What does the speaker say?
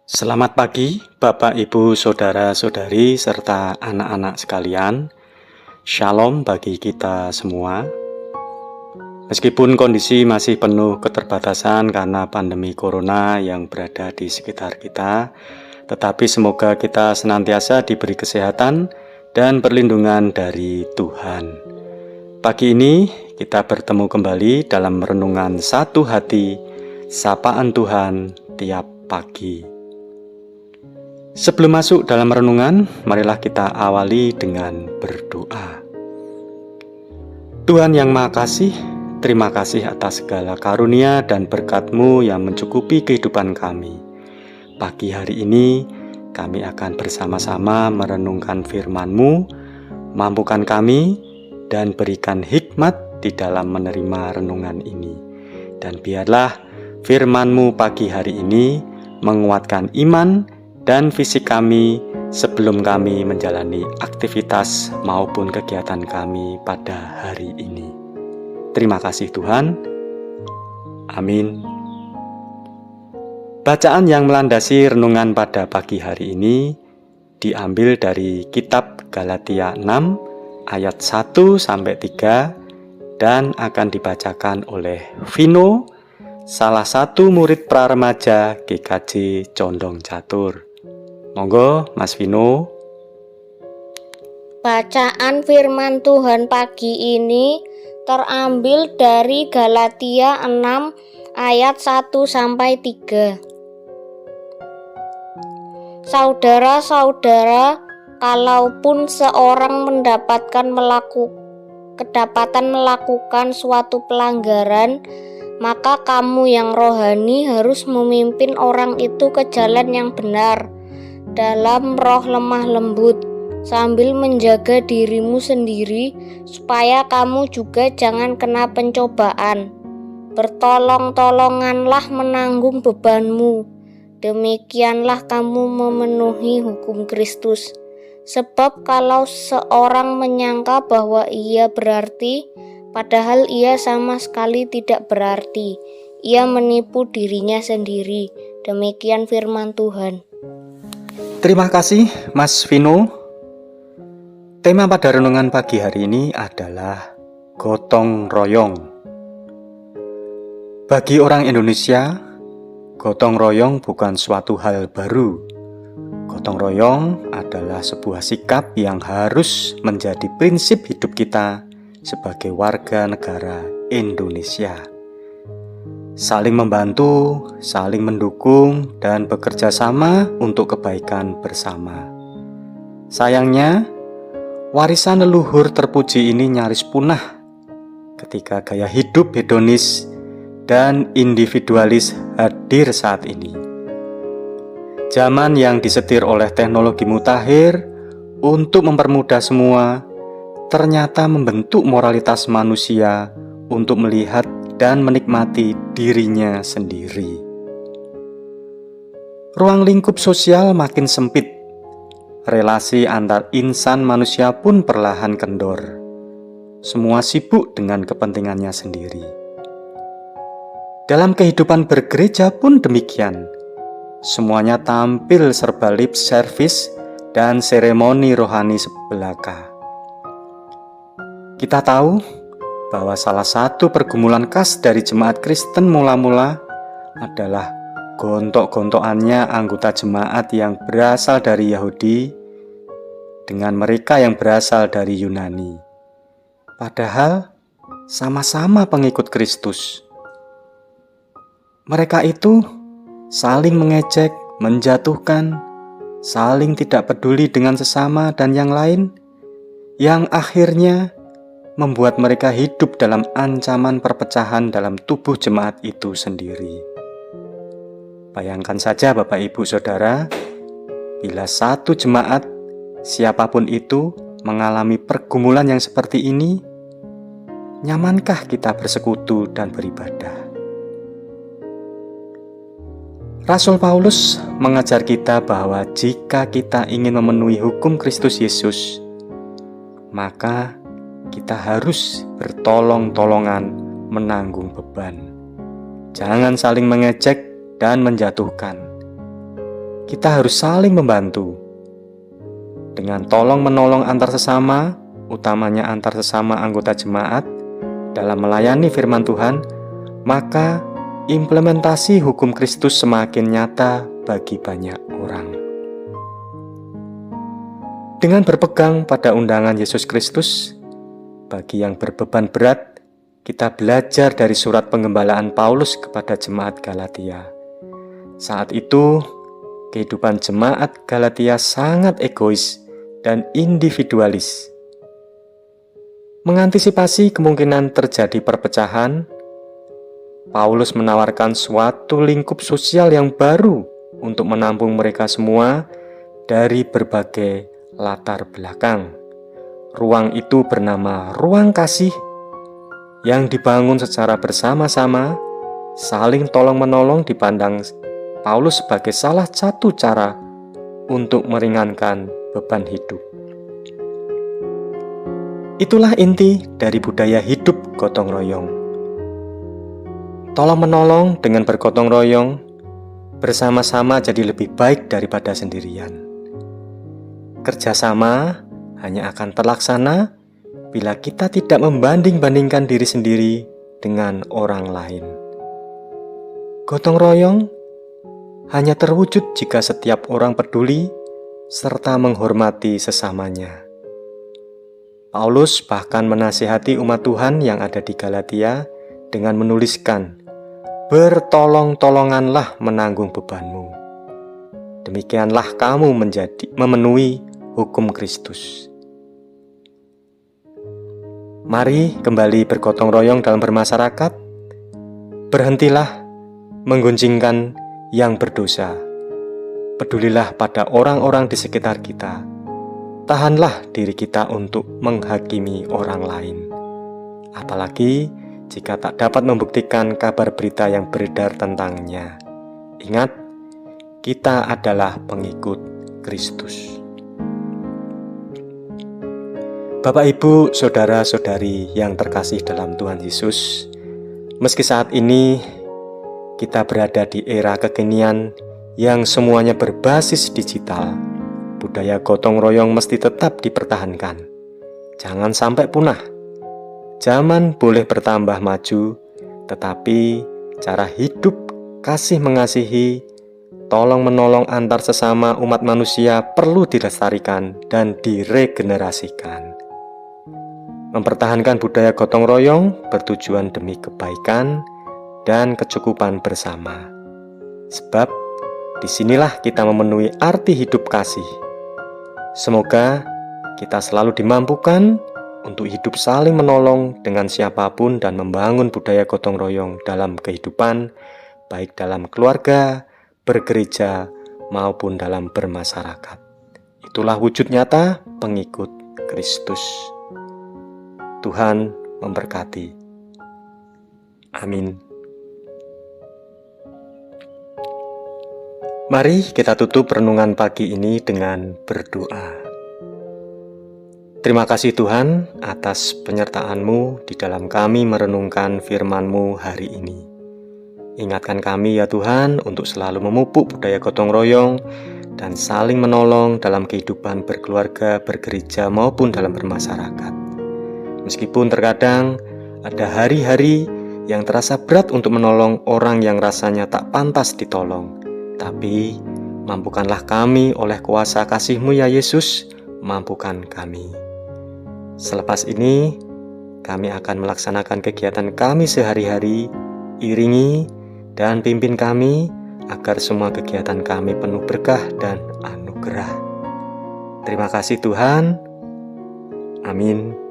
Selamat pagi, Bapak, Ibu, Saudara-saudari, serta anak-anak sekalian. Shalom bagi kita semua. Meskipun kondisi masih penuh keterbatasan karena pandemi corona yang berada di sekitar kita, tetapi semoga kita senantiasa diberi kesehatan dan perlindungan dari Tuhan. Pagi ini kita bertemu kembali dalam renungan Satu Hati, Sapaan Tuhan tiap pagi. Sebelum masuk dalam renungan, marilah kita awali dengan berdoa. Tuhan yang Maha Kasih, terima kasih atas segala karunia dan berkat-Mu yang mencukupi kehidupan kami. Pagi hari ini, kami akan bersama-sama merenungkan firman-Mu, mampukan kami, dan berikan hikmat di dalam menerima renungan ini. Dan biarlah firman-Mu pagi hari ini menguatkan iman dan fisik kami sebelum kami menjalani aktivitas maupun kegiatan kami pada hari ini. Terima kasih Tuhan. Amin. Bacaan yang melandasi renungan pada pagi hari ini diambil dari kitab Galatia 6 ayat 1-3 dan akan dibacakan oleh Vino, salah satu murid praremaja GKJ Condong Catur. Monggo, Mas Vino. Bacaan firman Tuhan pagi ini terambil dari Galatia 6 ayat 1-3. Saudara-saudara, kalaupun seorang kedapatan melakukan suatu pelanggaran, maka kamu yang rohani harus memimpin orang itu ke jalan yang benar dalam roh lemah lembut, sambil menjaga dirimu sendiri supaya kamu juga jangan kena pencobaan. Bertolong-tolonganlah menanggung bebanmu, demikianlah kamu memenuhi hukum Kristus. Sebab kalau seorang menyangka bahwa ia berarti, padahal ia sama sekali tidak berarti, ia menipu dirinya sendiri. Demikian firman Tuhan. Terima kasih Mas Vino. Tema pada renungan pagi hari ini adalah gotong royong. Bagi orang Indonesia, gotong royong bukan suatu hal baru. Gotong royong adalah sebuah sikap yang harus menjadi prinsip hidup kita sebagai warga negara Indonesia. Saling membantu, saling mendukung, dan bekerja sama untuk kebaikan bersama. Sayangnya, warisan leluhur terpuji ini nyaris punah ketika gaya hidup hedonis dan individualis hadir saat ini. Zaman yang disetir oleh teknologi mutakhir untuk mempermudah semua, ternyata membentuk moralitas manusia untuk melihat dan menikmati dirinya sendiri. Ruang lingkup sosial makin sempit. Relasi antar insan manusia pun perlahan kendor. Semua sibuk dengan kepentingannya sendiri. Dalam kehidupan bergereja pun demikian. Semuanya tampil serba lip service dan seremoni rohani sebelaka. Kita tahu bahwa salah satu pergumulan khas dari jemaat Kristen mula-mula adalah gontok-gontokannya anggota jemaat yang berasal dari Yahudi dengan mereka yang berasal dari Yunani. Padahal sama-sama pengikut Kristus. Mereka itu saling mengejek, menjatuhkan, saling tidak peduli dengan sesama dan yang lain, yang akhirnya membuat mereka hidup dalam ancaman perpecahan dalam tubuh jemaat itu sendiri. Bayangkan saja Bapak Ibu Saudara, bila satu jemaat, siapapun itu, mengalami pergumulan yang seperti ini, nyamankah kita bersekutu dan beribadah? Rasul Paulus mengajar kita bahwa jika kita ingin memenuhi hukum Kristus Yesus, maka kita harus bertolong-tolongan menanggung beban. Jangan saling mengejek dan menjatuhkan. kita harus saling membantu. Dengan tolong-menolong antar sesama, utamanya antar sesama anggota jemaat, dalam melayani firman Tuhan, maka implementasi hukum Kristus semakin nyata bagi banyak orang. Dengan berpegang pada undangan Yesus Kristus, bagi yang berbeban berat, kita belajar dari surat penggembalaan Paulus kepada jemaat Galatia. Saat itu, kehidupan jemaat Galatia sangat egois dan individualis. Mengantisipasi kemungkinan terjadi perpecahan, Paulus menawarkan suatu lingkup sosial yang baru untuk menampung mereka semua dari berbagai latar belakang. Ruang itu bernama ruang kasih yang dibangun secara bersama-sama. Saling tolong-menolong dipandang Paulus sebagai salah satu cara untuk meringankan beban hidup. Itulah inti dari budaya hidup gotong royong. Tolong-menolong dengan bergotong royong bersama-sama jadi lebih baik daripada sendirian. Kerjasama hanya akan terlaksana bila kita tidak membanding-bandingkan diri sendiri dengan orang lain. Gotong royong hanya terwujud jika setiap orang peduli serta menghormati sesamanya. Paulus bahkan menasihati umat Tuhan yang ada di Galatia dengan menuliskan, "Bertolong-tolonganlah menanggung bebanmu. Demikianlah kamu memenuhi hukum Kristus." Mari kembali bergotong royong dalam bermasyarakat. Berhentilah menggunjingkan yang berdosa. Pedulilah pada orang-orang di sekitar kita. Tahanlah diri kita untuk menghakimi orang lain. Apalagi jika tak dapat membuktikan kabar berita yang beredar tentangnya. Ingat, kita adalah pengikut Kristus. Bapak, Ibu, saudara-saudari yang terkasih dalam Tuhan Yesus, meski saat ini kita berada di era kekinian yang semuanya berbasis digital, budaya gotong royong mesti tetap dipertahankan. Jangan sampai punah. Zaman boleh bertambah maju, tetapi cara hidup kasih mengasihi, tolong-menolong antar sesama umat manusia perlu dilestarikan dan diregenerasikan. Mempertahankan budaya gotong royong bertujuan demi kebaikan dan kecukupan bersama. Sebab disinilah kita memenuhi arti hidup kasih. Semoga kita selalu dimampukan untuk hidup saling menolong dengan siapapun dan membangun budaya gotong royong dalam kehidupan, baik dalam keluarga, bergereja, maupun dalam bermasyarakat. Itulah wujud nyata pengikut Kristus. Tuhan memberkati. Amin. Mari kita tutup renungan pagi ini dengan berdoa. Terima kasih Tuhan atas penyertaan-Mu di dalam kami merenungkan firman-Mu hari ini. Ingatkan kami ya Tuhan untuk selalu memupuk budaya gotong royong dan saling menolong dalam kehidupan berkeluarga, bergereja maupun dalam bermasyarakat. Meskipun terkadang ada hari-hari yang terasa berat untuk menolong orang yang rasanya tak pantas ditolong, tapi mampukanlah kami oleh kuasa kasih-Mu ya Yesus, mampukan kami. Selepas ini, kami akan melaksanakan kegiatan kami sehari-hari, iringi dan pimpin kami agar semua kegiatan kami penuh berkah dan anugerah. Terima kasih Tuhan. Amin.